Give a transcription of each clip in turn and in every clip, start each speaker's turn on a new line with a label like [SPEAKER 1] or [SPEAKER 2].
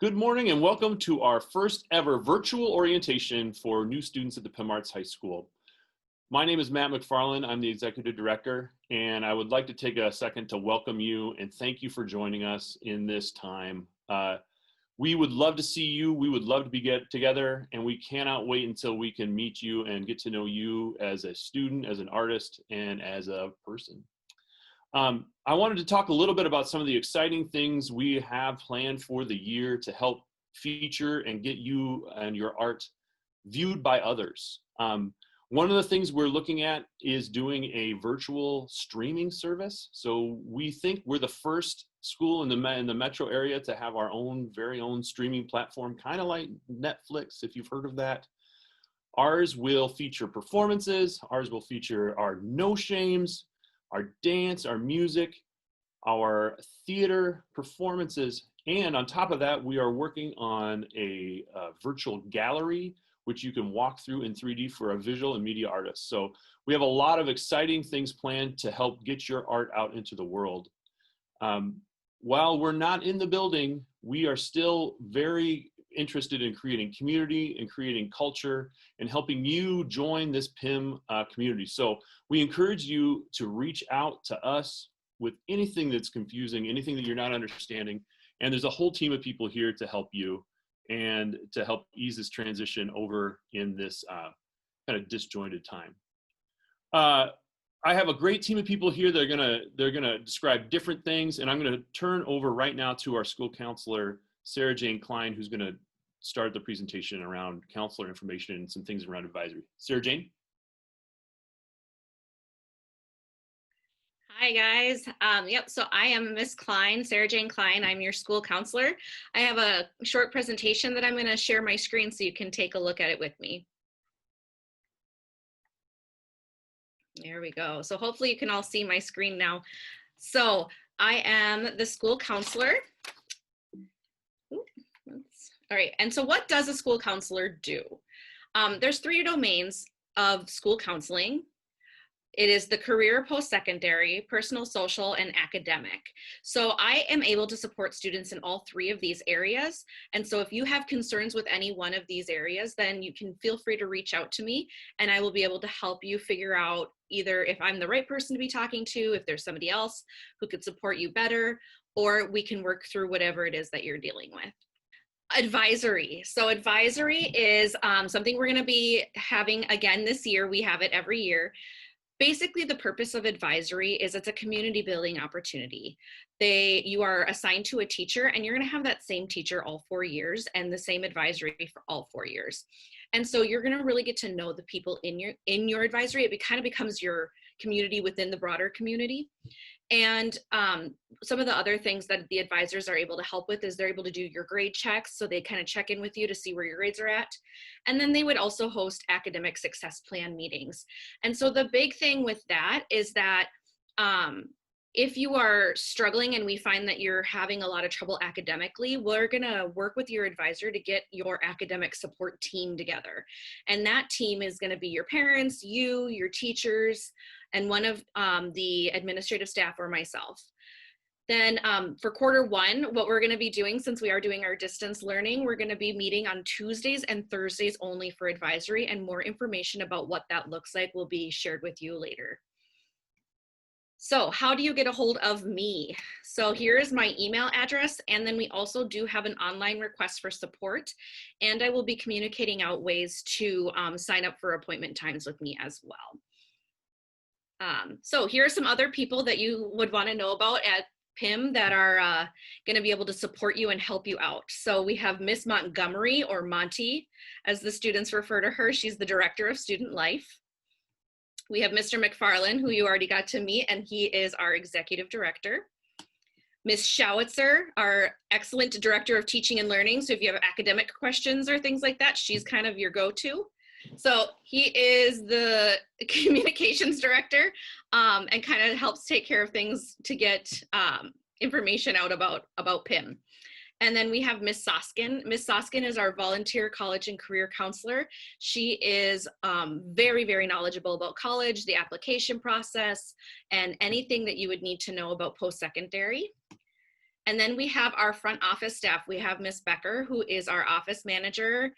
[SPEAKER 1] Good morning and welcome to our first ever virtual orientation for new students at the Pim Arts High School. My name is Matt McFarland. I'm the Executive Director, and I would like to take a second to welcome you and thank you for joining us in this time. We would love to see you. We would love to get together, and we cannot wait until we can meet you and get to know you as a student, as an artist, and as a person. I wanted to talk a little bit about some of the exciting things we have planned for the year to help feature and get you and your art viewed by others. One of the things we're looking at is doing a virtual streaming service. So we think we're the first school in the metro area to have our very own streaming platform, kind of like Netflix, if you've heard of that. Ours will feature performances. Ours will feature our no shames, our dance, our music, our theater performances, and on top of that, we are working on a virtual gallery, which you can walk through in 3D for a visual and media artist. So we have a lot of exciting things planned to help get your art out into the world. While we're not in the building, we are still very interested in creating community and creating culture and helping you join this PIM community. So we encourage you to reach out to us with anything that's confusing, anything that you're not understanding. And there's a whole team of people here to help you and to help ease this transition over in this kind of disjointed time. I have a great team of people here that are gonna describe different things, and I'm gonna turn over right now to our school counselor, Sarah Jane Klein, who's gonna start the presentation around counselor information and some things around advisory. Sarah Jane?
[SPEAKER 2] Hi guys. So I am Miss Klein, Sarah Jane Klein. I'm your school counselor. I have a short presentation that I'm going to share my screen so you can take a look at it with me. There we go. So hopefully you can all see my screen now. So I am the school counselor. All right, and so what does a school counselor do? There's 3 domains of school counseling. It is the career, post-secondary, personal, social, and academic. So I am able to support students in all 3 of these areas. And so if you have concerns with any one of these areas, then you can feel free to reach out to me and I will be able to help you figure out either if I'm the right person to be talking to, if there's somebody else who could support you better, or we can work through whatever it is that you're dealing with. Advisory. So advisory is something we're going to be having again this year. We have it every year. Basically, the purpose of advisory is it's a community building opportunity. You are assigned to a teacher and you're going to have that same teacher all 4 years and the same advisory for all 4 years. And so you're going to really get to know the people in your advisory. It kind of becomes your community within the broader community. And some of the other things that the advisors are able to help with is they're able to do your grade checks. So they kind of check in with you to see where your grades are at. And then they would also host academic success plan meetings. And so the big thing with that is that if you are struggling and we find that you're having a lot of trouble academically, we're going to work with your advisor to get your academic support team together. And that team is going to be your parents, you, your teachers, and one of the administrative staff or myself. Then for Q1, what we're going to be doing, since we are doing our distance learning, we're going to be meeting on Tuesdays and Thursdays only for advisory, and more information about what that looks like will be shared with you later. So how do you get a hold of me? So here is my email address, and then we also do have an online request for support, and I will be communicating out ways to sign up for appointment times with me as well. So here are some other people that you would want to know about at PIM that are going to be able to support you and help you out. So we have Miss Montgomery, or Monty, as the students refer to her. She's the Director of Student Life. We have Mr. McFarland, who you already got to meet, and he is our Executive Director. Miss Schowitzer, our excellent Director of Teaching and Learning. So if you have academic questions or things like that, she's kind of your go-to. So he is the communications director and kind of helps take care of things to get information out about PIM. And then we have Miss Soskin. Miss Soskin is our volunteer college and career counselor. She is very, very knowledgeable about college, the application process, and anything that you would need to know about post-secondary. And then we have our front office staff. We have Miss Becker, who is our office manager.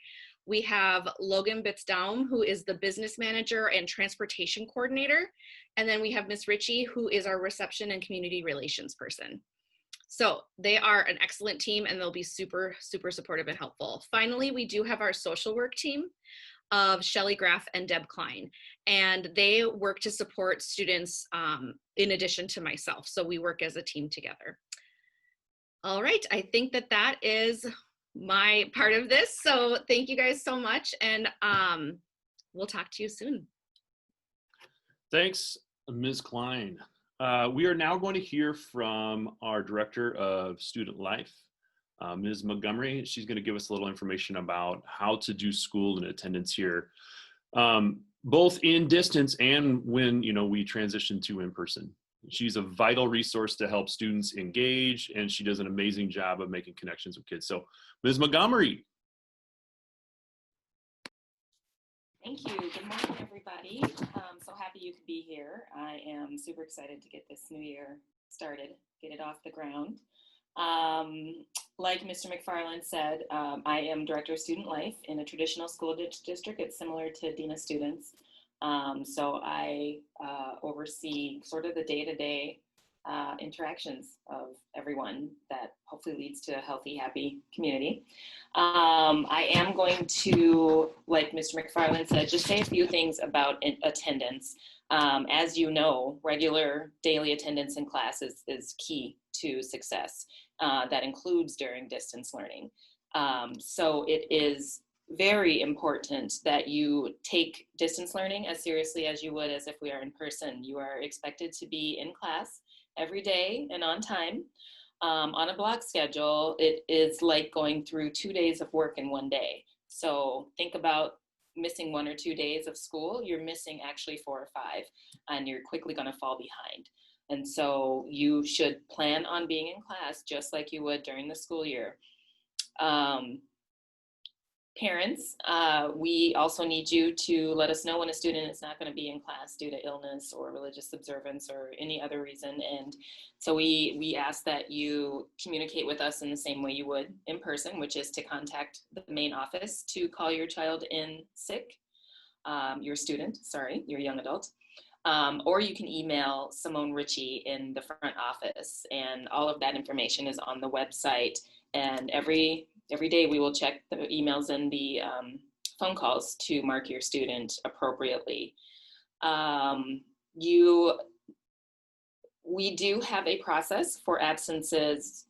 [SPEAKER 2] We have Logan Bittsdaum, who is the business manager and transportation coordinator. And then we have Miss Ritchie, who is our reception and community relations person. So they are an excellent team, and they'll be super, super supportive and helpful. Finally, we do have our social work team of Shelly Graff and Deb Klein, and they work to support students in addition to myself. So we work as a team together. All right, I think that that is my part of this. So thank you guys so much, and we'll talk to you soon.
[SPEAKER 1] Thanks, Ms. Klein. We are now going to hear from our Director of Student Life, Ms. Montgomery. She's going to give us a little information about how to do school and attendance here, both in distance and when we transition to in-person. She's a vital resource to help students engage, and she does an amazing job of making connections with kids. So, Ms. Montgomery.
[SPEAKER 3] Thank you. Good morning, everybody. So happy you could be here. I am super excited to get this new year started, get it off the ground. Like Mr. McFarland said, I am Director of Student Life in a traditional school district. It's similar to Dean of Students. So I oversee sort of the day-to-day interactions of everyone that hopefully leads to a healthy, happy community. I am going to, like Mr. McFarland said, just say a few things about attendance. As you know, regular daily attendance in class is key to success. That includes during distance learning. So it is very important that you take distance learning as seriously as you would as if we are in person. You are expected to be in class every day and on time. On a block schedule, it is like going through 2 days of work in one day. So think about missing 1 or 2 days of school. You're missing actually 4 or 5, and you're quickly going to fall behind. And so you should plan on being in class just like you would during the school year. Parents, we also need you to let us know when a student is not going to be in class due to illness or religious observance or any other reason. And so we ask that you communicate with us in the same way you would in person, which is to contact the main office to call your child in sick, your young adult. Or you can email Simone Ritchie in the front office, and all of that information is on the website. And every day we will check the emails and the phone calls to mark your student appropriately. We do have a process for absences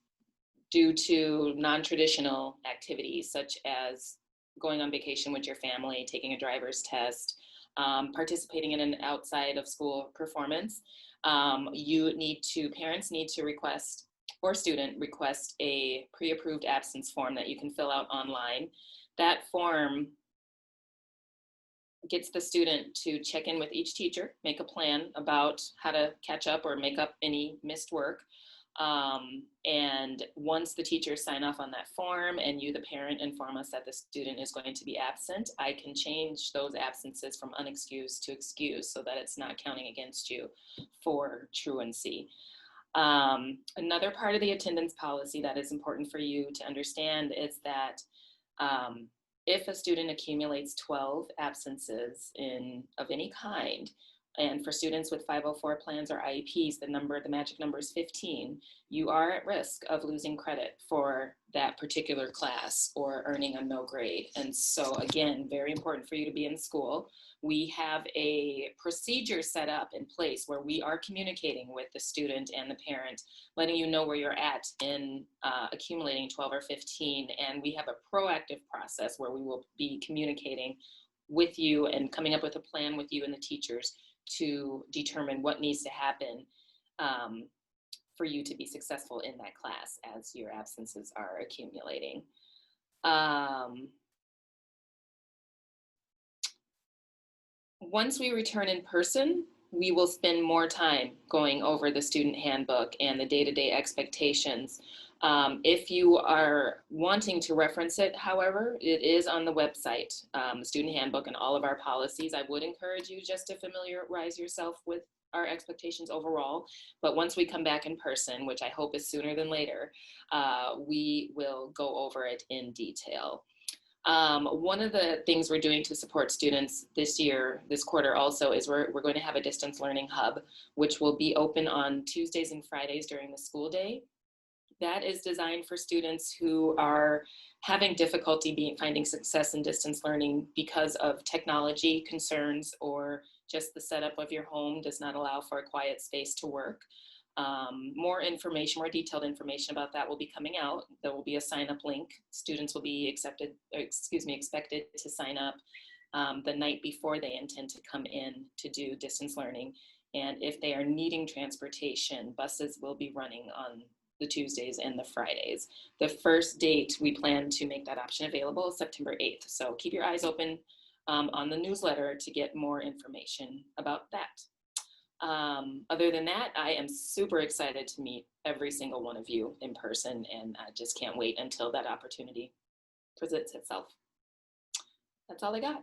[SPEAKER 3] due to non-traditional activities, such as going on vacation with your family, taking a driver's test, participating in an outside of school performance. Parents need to request, or student request, a pre-approved absence form that you can fill out online. That form gets the student to check in with each teacher, make a plan about how to catch up or make up any missed work. And once the teachers sign off on that form and you, the parent, inform us that the student is going to be absent, I can change those absences from unexcused to excused so that it's not counting against you for truancy. Another part of the attendance policy that is important for you to understand is that if a student accumulates 12 absences of any kind, and for students with 504 plans or IEPs, the magic number is 15, you are at risk of losing credit for that particular class or earning a no grade. And so again, very important for you to be in school. We have a procedure set up in place where we are communicating with the student and the parent, letting you know where you're at in accumulating 12 or 15. And we have a proactive process where we will be communicating with you and coming up with a plan with you and the teachers to determine what needs to happen for you to be successful in that class as your absences are accumulating. Once we return in person, we will spend more time going over the student handbook and the day-to-day expectations. If you are wanting to reference it, however, it is on the website, the student handbook and all of our policies. I would encourage you just to familiarize yourself with our expectations overall. But once we come back in person, which I hope is sooner than later, we will go over it in detail. One of the things we're doing to support students this year, this quarter also, is we're going to have a distance learning hub, which will be open on Tuesdays and Fridays during the school day. That is designed for students who are having difficulty finding success in distance learning because of technology concerns, or just the setup of your home does not allow for a quiet space to work. More information, more detailed information about that will be coming out. There will be a sign-up link. Students will be expected to sign up the night before they intend to come in to do distance learning. And if they are needing transportation, buses will be running on the Tuesdays and the Fridays. The first date we plan to make that option available is September 8th. So keep your eyes open on the newsletter to get more information about that. Other than that, I am super excited to meet every single one of you in person, and I just can't wait until that opportunity presents itself. That's all I got.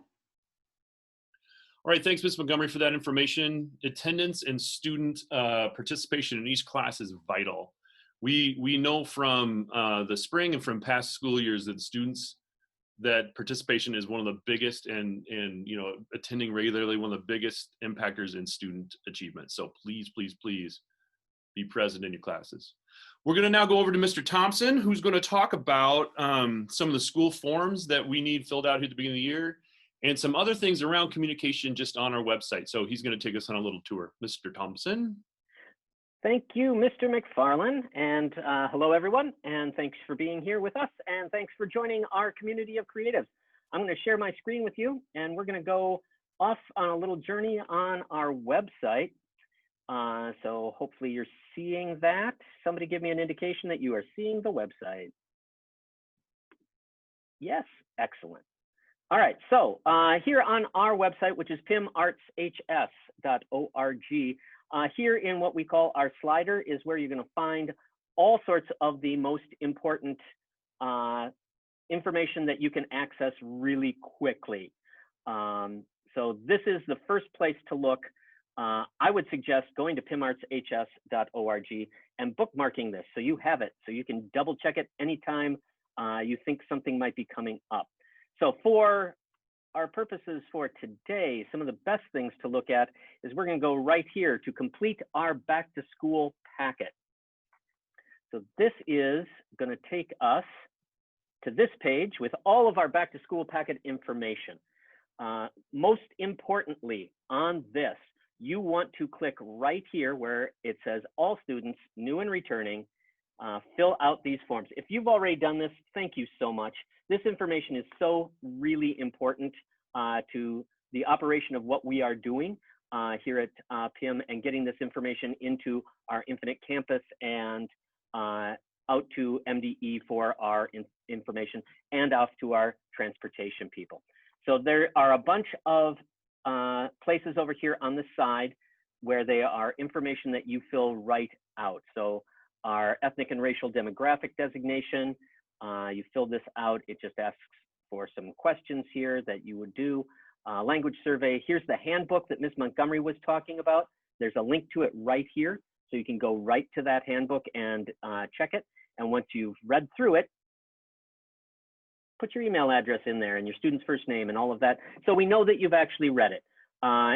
[SPEAKER 1] All right, thanks, Ms. Montgomery, for that information. Attendance and student participation in each class is vital. We know from the spring and from past school years that students, that participation is one of the biggest, and attending regularly, one of the biggest impactors in student achievement. So please, please, please be present in your classes. We're going to now go over to Mr. Thompson, who's going to talk about some of the school forms that we need filled out here at the beginning of the year, and some other things around communication just on our website. So he's going to take us on a little tour. Mr. Thompson.
[SPEAKER 4] Thank you, Mr. McFarland, and hello, everyone, and thanks for being here with us, and thanks for joining our community of creatives. I'm going to share my screen with you, and we're going to go off on a little journey on our website. So hopefully you're seeing that. Somebody give me an indication that you are seeing the website. Yes, excellent. All right, so here on our website, which is pimartshs.org, here in what we call our slider is where you're going to find all sorts of the most important information that you can access really quickly. So this is the first place to look. I would suggest going to pimartshs.org and bookmarking this so you have it, so you can double check it anytime you think something might be coming up. So for our purposes for today, some of the best things to look at is we're going to go right here to complete our back to school packet. So this is going to take us to this page with all of our back to school packet information. Most importantly on this, you want to click right here where it says all students, new and returning, fill out these forms. If you've already done this, thank you so much. This information is so really important to the operation of what we are doing here at PIM, and getting this information into our Infinite Campus and out to MDE for our information, and off to our transportation people. So there are a bunch of places over here on the side where they are information that you fill right out. So our ethnic and racial demographic designation, you fill this out. It just asks for some questions here that you would do. Language survey. Here's the handbook that Ms. Montgomery was talking about. There's a link to it right here. So you can go right to that handbook and check it. And once you've read through it, put your email address in there and your student's first name and all of that, so we know that you've actually read it.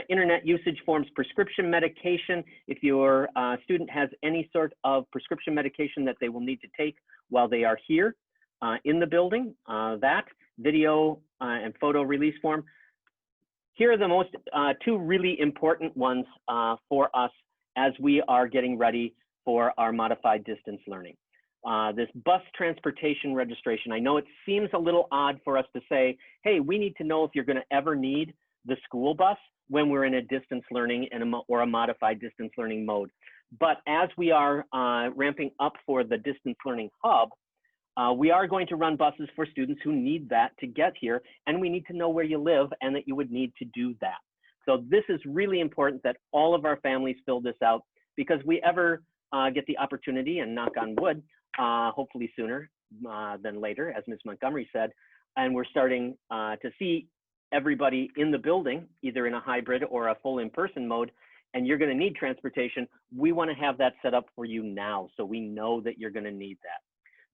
[SPEAKER 4] Internet usage forms, prescription medication. If your student has any sort of prescription medication that they will need to take while they are here in the building, that video and photo release form. Here are the most two really important ones for us as we are getting ready for our modified distance learning. This bus transportation registration. I know it seems a little odd for us to say, hey, we need to know if you're going to ever need the school bus when we're in a distance learning or a modified distance learning mode. But as we are ramping up for the distance learning hub, we are going to run buses for students who need that to get here, and we need to know where you live and that you would need to do that. So this is really important that all of our families fill this out, because we ever get the opportunity, and knock on wood, hopefully sooner than later, as Ms. Montgomery said, and we're starting to see everybody in the building, either in a hybrid or a full in-person mode. and you're going to need transportation, we want to have that set up for you now so we know that you're going to need that.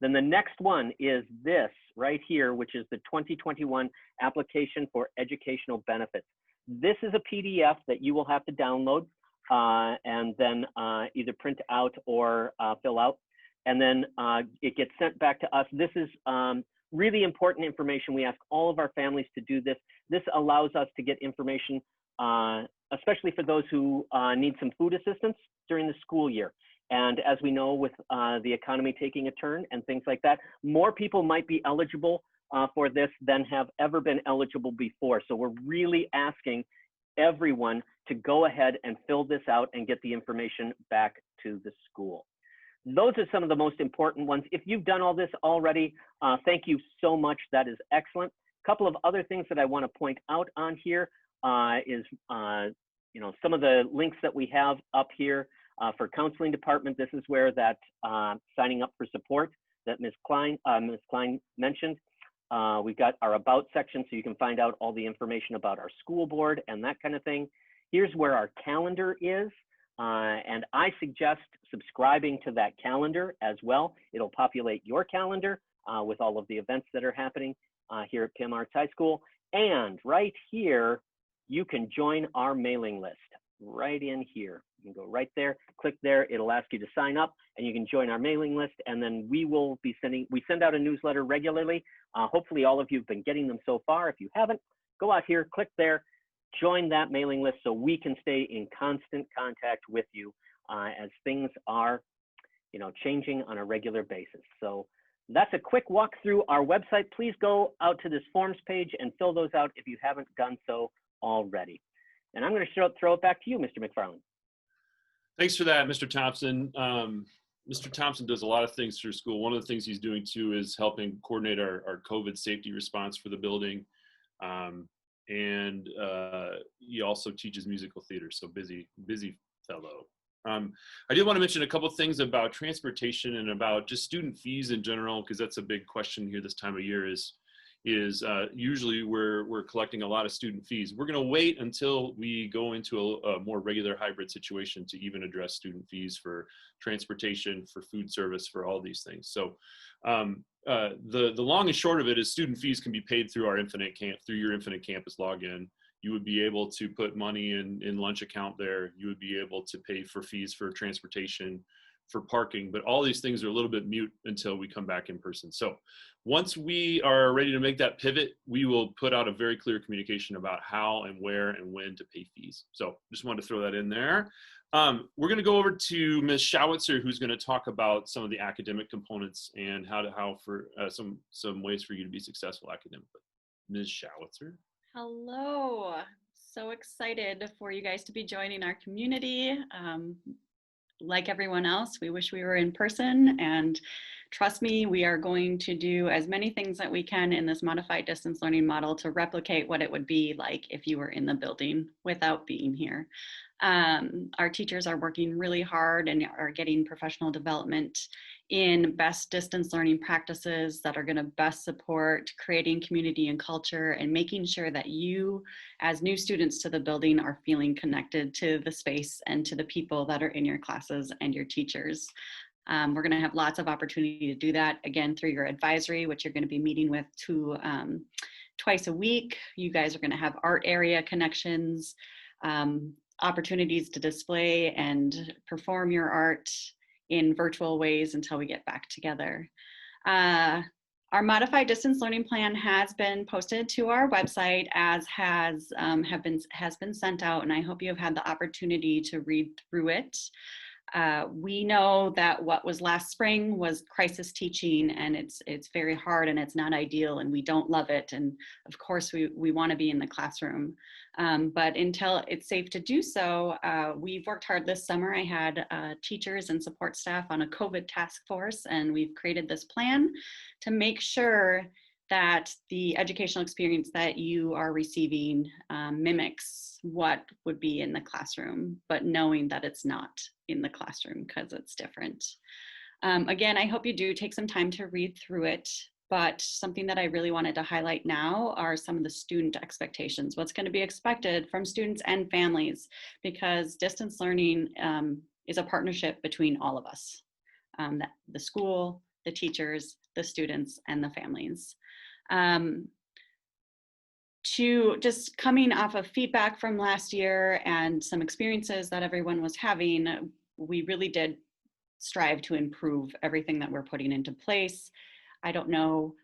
[SPEAKER 4] Then the next one is this right here, which is the 2021 application for educational benefits. This is a PDF that you will have to download and then either print out or fill out. And then it gets sent back to us. This is really important information. We ask all of our families to do this. This allows us to get information, especially for those who need some food assistance during the school year. And as we know, with the economy taking a turn and things like that, more people might be eligible for this than have ever been eligible before. So we're really asking everyone to go ahead and fill this out and get the information back to the school. Those are some of the most important ones. If you've done all this already, thank you so much. That is excellent. A couple of other things that I want to point out on here is, some of the links that we have up here for counseling department. This is where that signing up for support that Ms. Klein mentioned. We've got our about section, so you can find out all the information about our school board and that kind of thing. Here's where our calendar is. And I suggest subscribing to that calendar as well. It'll populate your calendar with all of the events that are happening here at Pim Arts High School. And right here, you can join our mailing list right in here. You can go right there, click there. It'll ask you to sign up and you can join our mailing list. And then we send out a newsletter regularly. Hopefully all of you have been getting them so far. If you haven't, go out here, click there, join that mailing list so we can stay in constant contact with you as things are, changing on a regular basis. So that's a quick walk through our website. Please go out to this forms page and fill those out if you haven't done so already. And I'm going to throw it back to you, Mr. McFarland.
[SPEAKER 1] Thanks for that, Mr. Thompson. Mr. Thompson does a lot of things through school. One of the things he's doing too is helping coordinate our COVID safety response for the building. And he also teaches musical theater, so busy fellow. I did want to mention a couple things about transportation and about just student fees in general, because that's a big question here this time of year is usually we're collecting a lot of student fees. We're going to wait until we go into a more regular hybrid situation to even address student fees for transportation, for food service, for all these things. So the long and short of it is student fees can be paid through your Infinite Campus login. You would be able to put money in lunch account there. You would be able to pay for fees for transportation, for parking, but all these things are a little bit mute until we come back in person. So once we are ready to make that pivot, we will put out a very clear communication about how and where and when to pay fees. So just wanted to throw that in there. We're going to go over to Ms. Schowitzer, who's going to talk about some of the academic components and how for some ways for you to be successful academically. Ms. Schowitzer.
[SPEAKER 5] Hello. So excited for you guys to be joining our community. Like everyone else, we wish we were in person, and trust me, we are going to do as many things that we can in this modified distance learning model to replicate what it would be like if you were in the building without being here. Our teachers are working really hard and are getting professional development in best distance learning practices that are going to best support creating community and culture and making sure that you as new students to the building are feeling connected to the space and to the people that are in your classes and your teachers. We're going to have lots of opportunity to do that, again, through your advisory, which you're going to be meeting with twice a week. You guys are going to have art area connections, opportunities to display and perform your art in virtual ways until we get back together. Our modified distance learning plan has been posted to our website, as has been sent out, and I hope you have had the opportunity to read through it. We know that what was last spring was crisis teaching, and it's very hard and it's not ideal and we don't love it. And of course we want to be in the classroom. But until it's safe to do so, we've worked hard this summer. I had teachers and support staff on a COVID task force, and we've created this plan to make sure that the educational experience that you are receiving mimics what would be in the classroom, but knowing that it's not in the classroom because it's different. Again, I hope you do take some time to read through it. But something that I really wanted to highlight now are some of the student expectations, what's going to be expected from students and families, because distance learning is a partnership between all of us, the school, the teachers, the students, and the families. To just coming off of feedback from last year and some experiences that everyone was having, we really did strive to improve everything that we're putting into place. I don't know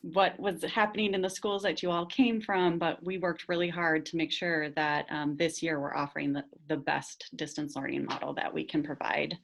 [SPEAKER 5] what was happening in the schools that you all came from, but we worked really hard to make sure that this year we're offering the best distance learning model that we can provide.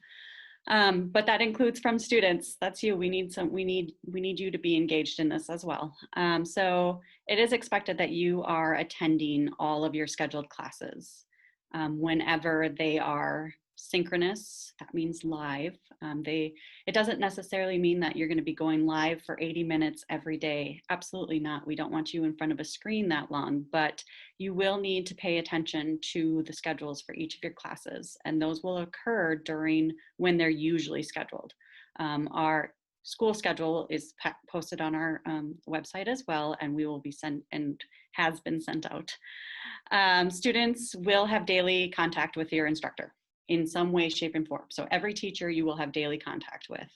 [SPEAKER 5] But that includes from students. That's you. We need you to be engaged in this as well. So it is expected that you are attending all of your scheduled classes whenever they are synchronous. That means live. It doesn't necessarily mean that you're going to be going live for 80 minutes every day. Absolutely not. We don't want you in front of a screen that long, but you will need to pay attention to the schedules for each of your classes, and those will occur during when they're usually scheduled. Our school schedule is posted on our website as well, and we will be sent and has been sent out. Students will have daily contact with your instructor in some way, shape, and form. So every teacher you will have daily contact with,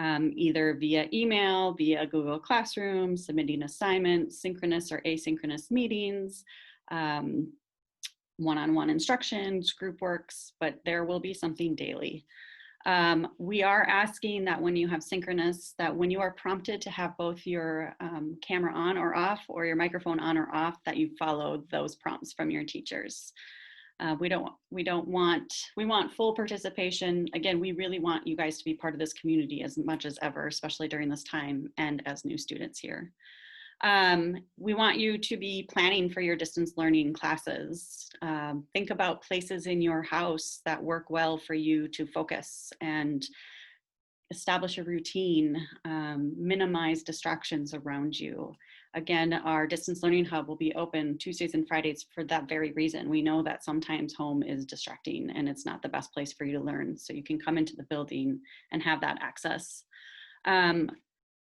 [SPEAKER 5] either via email, via Google Classroom, submitting assignments, synchronous or asynchronous meetings, one-on-one instructions, group works, but there will be something daily. We are asking that when you have synchronous, that when you are prompted to have both your camera on or off, or your microphone on or off, that you follow those prompts from your teachers. We want full participation. Again, we really want you guys to be part of this community as much as ever, especially during this time and as new students here. We want you to be planning for your distance learning classes. Think about places in your house that work well for you to focus and establish a routine, minimize distractions around you. Again, our distance learning hub will be open Tuesdays and Fridays for that very reason. We know that sometimes home is distracting and it's not the best place for you to learn. So you can come into the building and have that access.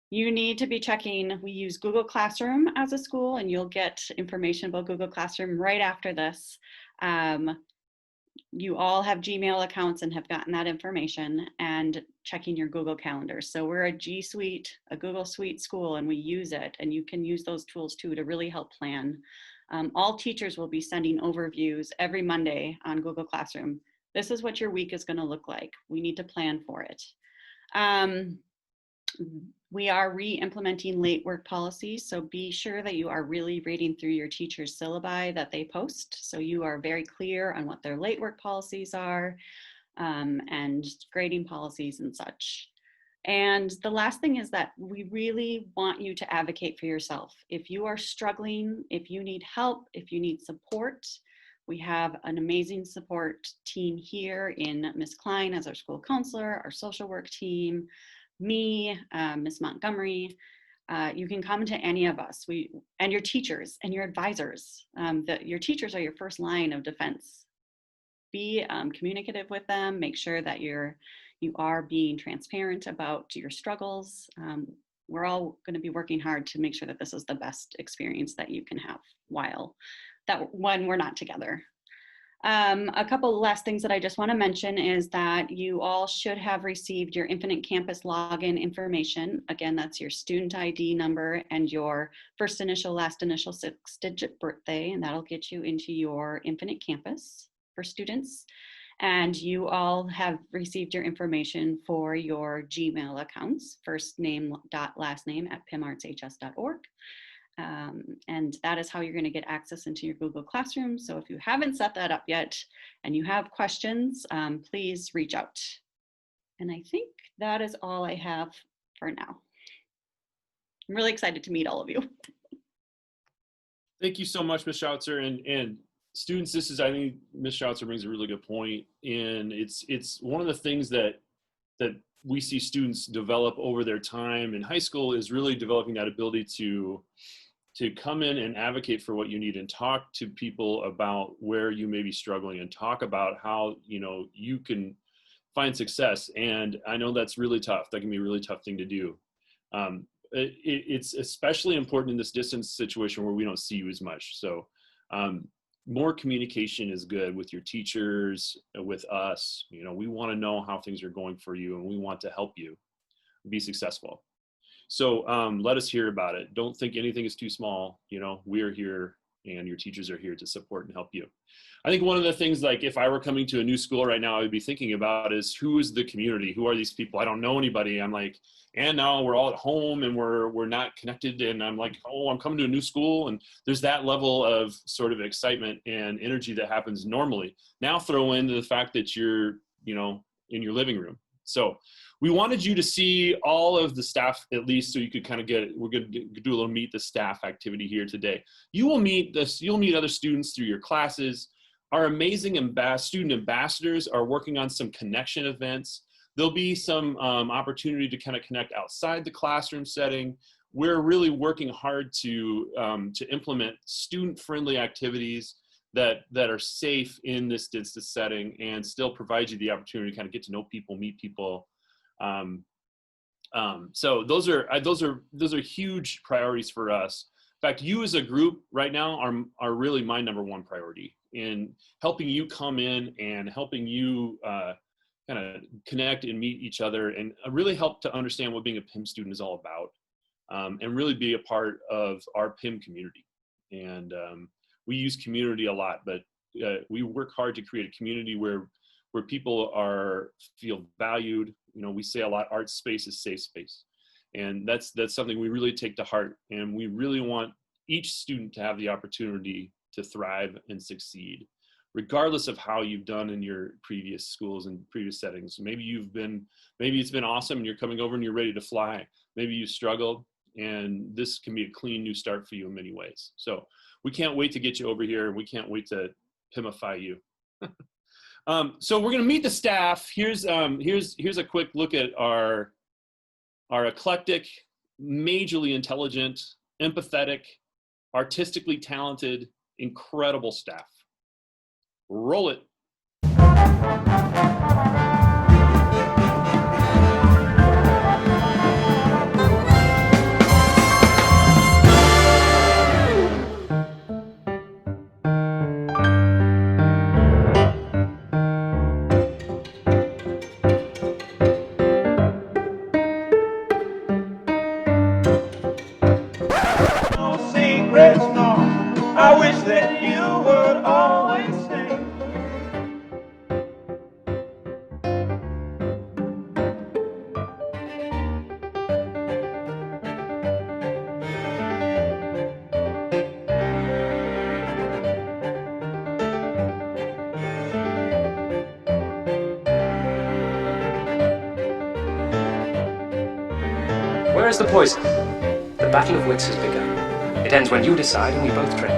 [SPEAKER 5] You need to be checking, we use Google Classroom as a school, and you'll get information about Google Classroom right after this. You all have Gmail accounts and have gotten that information, and checking your Google Calendar. So we're a G Suite, a Google Suite school, and we use it, and you can use those tools too to really help plan. All teachers will be sending overviews every Monday on Google Classroom. This is what your week is going to look like. We need to plan for it. We are re-implementing late work policies, so be sure that you are really reading through your teacher's syllabi that they post, so you are very clear on what their late work policies are, and grading policies and such. And the last thing is that we really want you to advocate for yourself. If you are struggling, if you need help, if you need support, we have an amazing support team here in Ms. Klein as our school counselor, our social work team, me, Ms. Montgomery. You can come to any of us, and your teachers and your advisors. Your teachers are your first line of defense. Be communicative with them, make sure that you are being transparent about your struggles. We're all going to be working hard to make sure that this is the best experience that you can have when we're not together. A couple last things that I just want to mention is that you all should have received your Infinite Campus login information. Again, that's your student ID number and your first initial, last initial 6-digit birthday, and that'll get you into your Infinite Campus for students. And you all have received your information for your Gmail accounts, first name dot last name at pimartshs.org. And that is how you're going to get access into your Google Classroom. So if you haven't set that up yet and you have questions, please reach out. And I think that is all I have for now. I'm really excited to meet all of you.
[SPEAKER 1] Thank you so much, Ms. Schautzer. And students, I think Ms. Schautzer brings a really good point. And it's one of the things that we see students develop over their time in high school is really developing that ability to come in and advocate for what you need and talk to people about where you may be struggling and talk about how, you can find success. And I know that's really tough. That can be a really tough thing to do. it's especially important in this distance situation where we don't see you as much. So more communication is good with your teachers, with us. You know, we want to know how things are going for you, and we want to help you be successful. So let us hear about it. Don't think anything is too small. You know, we're here, and your teachers are here to support and help you. I think one of the things, like if I were coming to a new school right now, I would be thinking about is, who is the community? Who are these people? I don't know anybody. I'm like, and now we're all at home and we're not connected. And I'm like, oh, I'm coming to a new school. And there's that level of sort of excitement and energy that happens normally. Now throw in the fact that you're, you know, in your living room. So we wanted you to see all of the staff, at least, so you could kind of get it. We're going to do a little meet the staff activity here today. You'll meet other students through your classes. Our amazing student ambassadors are working on some connection events. There'll be some opportunity to kind of connect outside the classroom setting. We're really working hard to implement student-friendly activities that are safe in this distance setting and still provide you the opportunity to kind of get to know people, meet people. So those are huge priorities for us. In fact, you as a group right now are really my number one priority in helping you come in and helping you kind of connect and meet each other, and really help to understand what being a PIM student is all about, and really be a part of our PIM community. And we use community a lot, but we work hard to create a community where people feel valued. You know, we say a lot, art space is safe space. And that's something we really take to heart. And we really want each student to have the opportunity to thrive and succeed, regardless of how you've done in your previous schools and previous settings. Maybe it's been awesome and you're coming over and you're ready to fly. Maybe you struggled, and this can be a clean new start for you in many ways. So we can't wait to get you over here, and we can't wait to PIMify you. So we're going to meet the staff. Here's a quick look at our eclectic, majorly intelligent, empathetic, artistically talented, incredible staff. Roll it.
[SPEAKER 6] I wish that you would always stay.
[SPEAKER 7] Where is the poison? The battle of wits has begun. It ends when you decide and we both drink.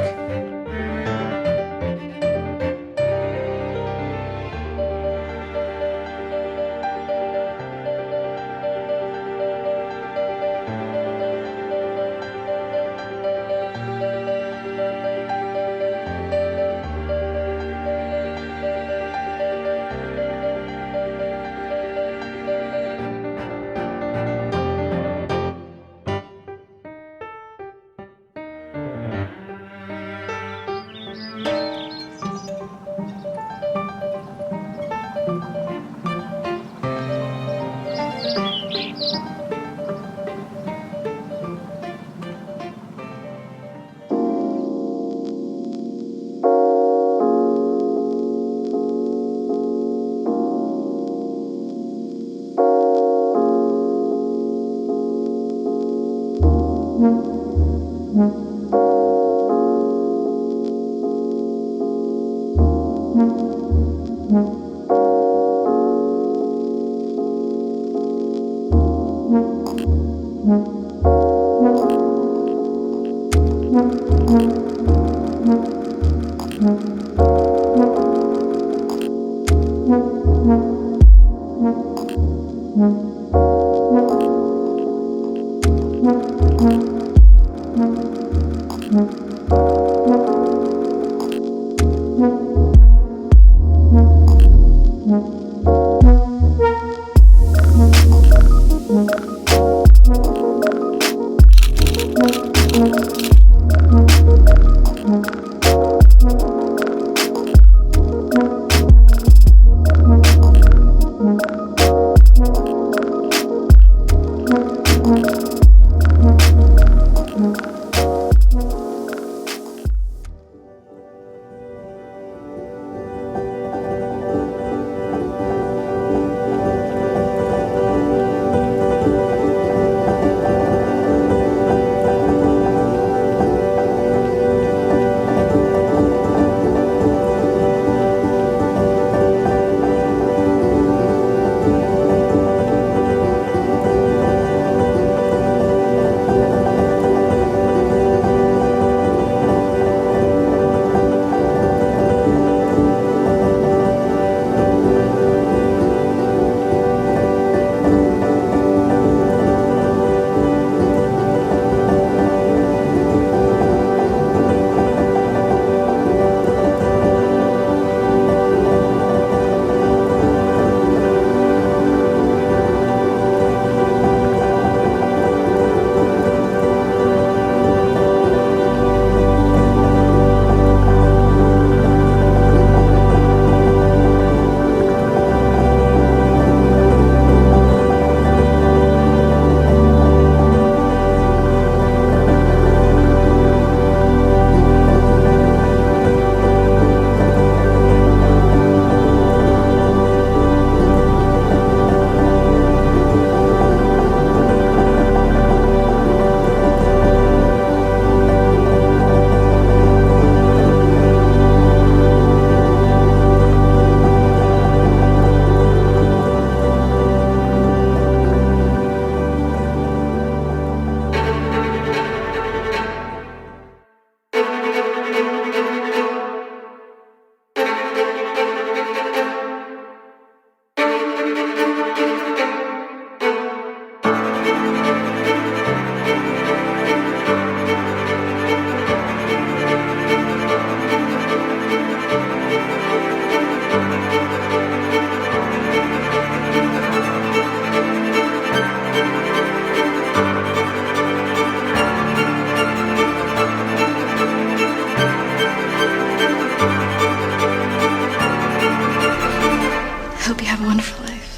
[SPEAKER 8] have a wonderful life.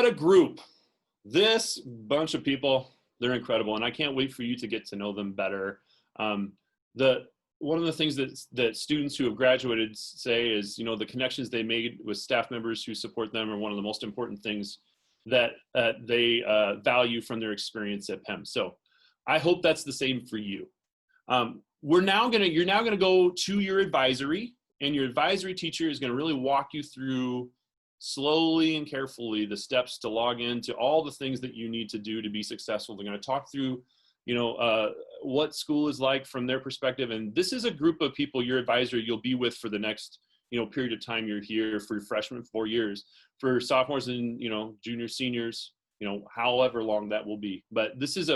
[SPEAKER 1] a group. This bunch of people, they're incredible, and I can't wait for you to get to know them better. One of the things that students who have graduated say is, the connections they made with staff members who support them are one of the most important things that they value from their experience at PEM. So I hope that's the same for you. You're now gonna go to your advisory, and your advisory teacher is gonna really walk you through slowly and carefully the steps to log into all the things that you need to do to be successful. They're gonna talk through, what school is like from their perspective. And this is a group of people, your advisor, you'll be with for the next, period of time you're here. For freshmen, 4 years, for sophomores and, juniors, seniors, however long that will be. But this is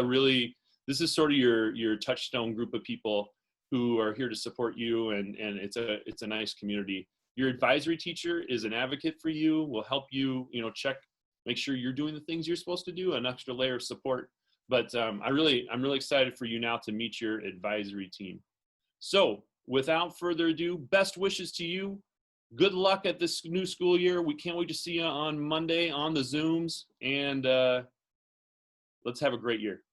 [SPEAKER 1] sort of your touchstone group of people who are here to support you. And it's a nice community. Your advisory teacher is an advocate for you, will help you, make sure you're doing the things you're supposed to do, an extra layer of support. But I'm really excited for you now to meet your advisory team. So without further ado, best wishes to you. Good luck at this new school year. We can't wait to see you on Monday on the Zooms, and let's have a great year.